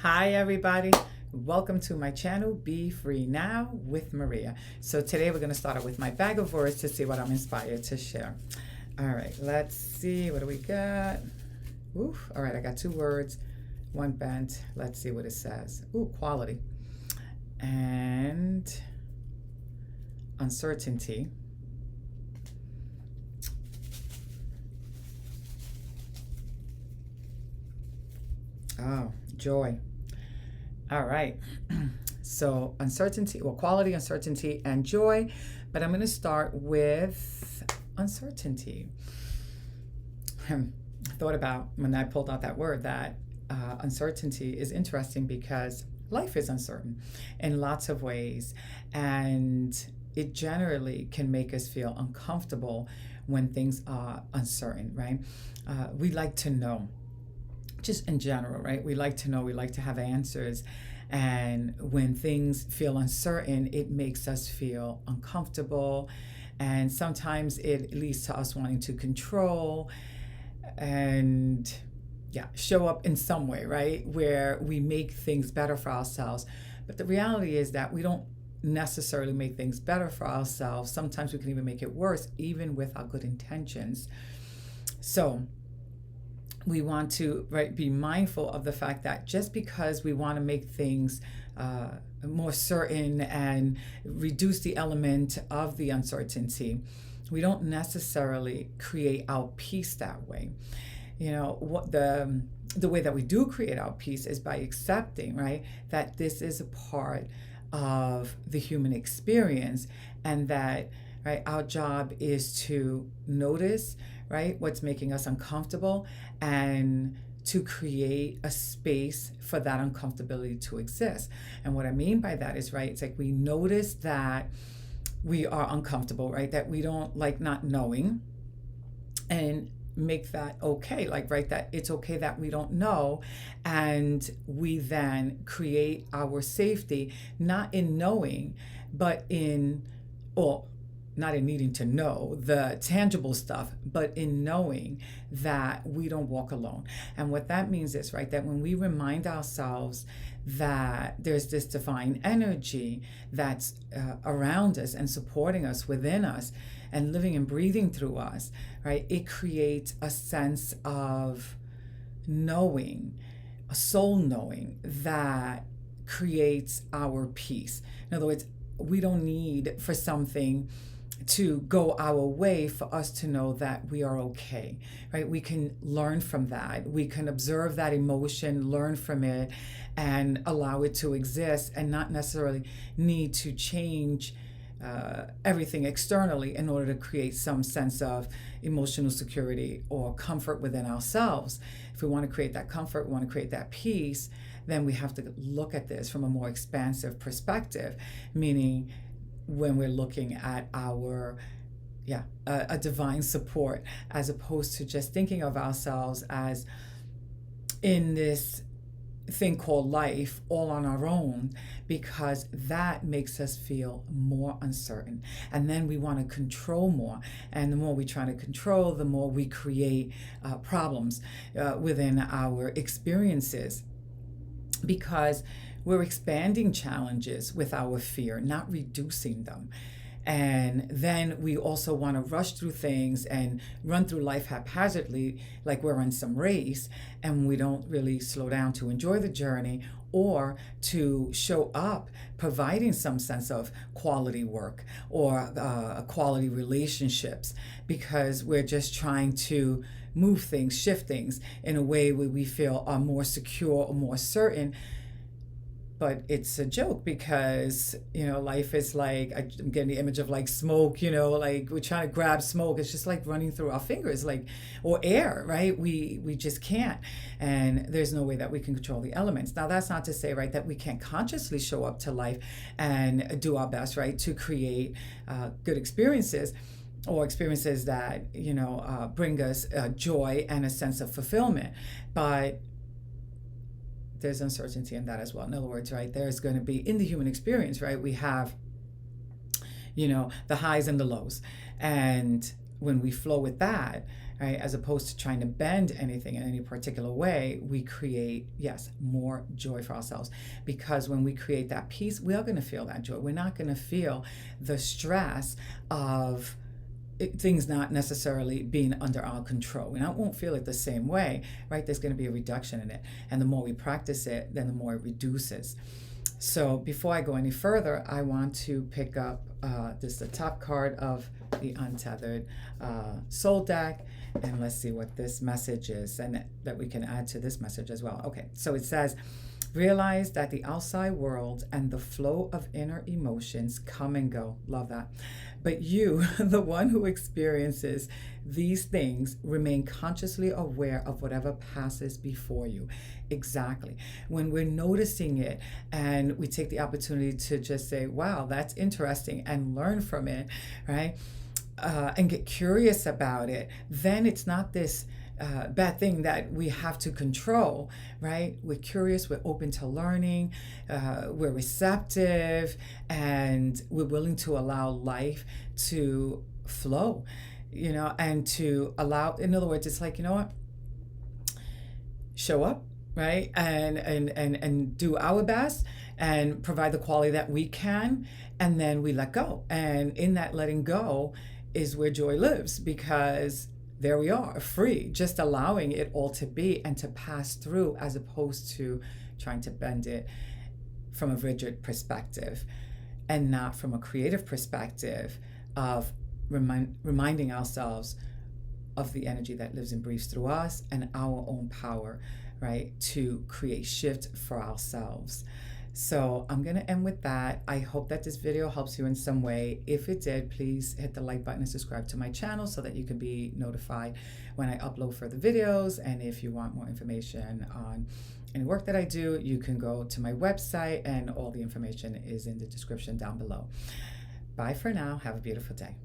Hi everybody, welcome to my channel, Be Free Now with Maria. So today we're going to start out with my bag of words to see what I'm inspired to share. All right, let's see, what do we got? Oof, all right, I got two words, one bent. Let's see what it says. Ooh, quality and uncertainty. Oh, joy. All right. So uncertainty, well, quality, uncertainty, and joy. But I'm going to start with uncertainty. I thought about when I pulled out that word that uncertainty is interesting because life is uncertain in lots of ways. And it generally can make us feel uncomfortable when things are uncertain, right? We like to know. Just in general, right? We like to know, we like to have answers. And when things feel uncertain, it makes us feel uncomfortable. And sometimes it leads to us wanting to control and show up in some way, right? Where we make things better for ourselves. But the reality is that we don't necessarily make things better for ourselves. Sometimes we can even make it worse, even with our good intentions. So we want to be mindful of the fact that just because we want to make things more certain and reduce the element of the uncertainty, we don't necessarily create our peace that way. You know, what the way that we do create our peace is by accepting, right, that this is a part of the human experience, and that our job is to notice, what's making us uncomfortable, and to create a space for that uncomfortability to exist. And what I mean by that is, it's like we notice that we are uncomfortable, that we don't like not knowing, and make that okay, that it's okay that we don't know, and we then create our safety, not in knowing, but in, or not in needing to know the tangible stuff, but in knowing that we don't walk alone. And what that means is, that when we remind ourselves that there's this divine energy that's around us and supporting us, within us, and living and breathing through us, it creates a sense of knowing, a soul knowing that creates our peace. In other words, we don't need for something to go our way for us to know that we are okay, We can learn from that. We can observe that emotion, learn from it, and allow it to exist, and not necessarily need to change everything externally in order to create some sense of emotional security or comfort within ourselves. If we want to create that comfort, we want to create that peace, then we have to look at this from a more expansive perspective, meaning when we're looking at our a divine support, as opposed to just thinking of ourselves as in this thing called life all on our own, because that makes us feel more uncertain, and then we want to control more, and the more we try to control, the more we create problems within our experiences, because we're expanding challenges with our fear, not reducing them. And then we also want to rush through things and run through life haphazardly, like we're in some race, and we don't really slow down to enjoy the journey, or to show up providing some sense of quality work or quality relationships, because we're just trying to move things, shift things in a way where we feel are more secure or more certain. But it's a joke, because life is like, I'm getting the image of like smoke, like we're trying to grab smoke. It's just like running through our fingers, or air, we just can't. And there's no way that we can control the elements. Now, that's not to say, that we can't consciously show up to life and do our best, to create good experiences, or experiences that bring us joy and a sense of fulfillment. But there's uncertainty in that as well. In other words, there's going to be, in the human experience, we have, the highs and the lows. And when we flow with that, right? As opposed to trying to bend anything in any particular way, we create, yes, more joy for ourselves. Because when we create that peace, we are going to feel that joy. We're not going to feel the stress of things not necessarily being under our control. We won't feel it the same way, right? There's going to be a reduction in it. And the more we practice it, then the more it reduces. So before I go any further, I want to pick up the top card of the Untethered Soul deck. And let's see what this message is, and that we can add to this message as well. Okay, so it says, realize that the outside world and the flow of inner emotions come and go. Love that. But you, the one who experiences these things, remain consciously aware of whatever passes before you. Exactly. When we're noticing it and we take the opportunity to just say, wow, that's interesting, and learn from it, right? And get curious about it, then it's not this bad thing that we have to control, right? We're curious, we're open to learning, we're receptive, and we're willing to allow life to flow, and to allow, in other words, it's like, you know what? Show up, right? And do our best and provide the quality that we can, and then we let go. And in that letting go is where joy lives, because there we are, free, just allowing it all to be and to pass through, as opposed to trying to bend it from a rigid perspective, and not from a creative perspective of reminding ourselves of the energy that lives and breathes through us and our own power, right, to create shift for ourselves. So I'm going to end with that. I hope that this video helps you in some way. If it did, please hit the like button and subscribe to my channel so that you can be notified when I upload further videos. And if you want more information on any work that I do, you can go to my website, and all the information is in the description down below. Bye for now. Have a beautiful day.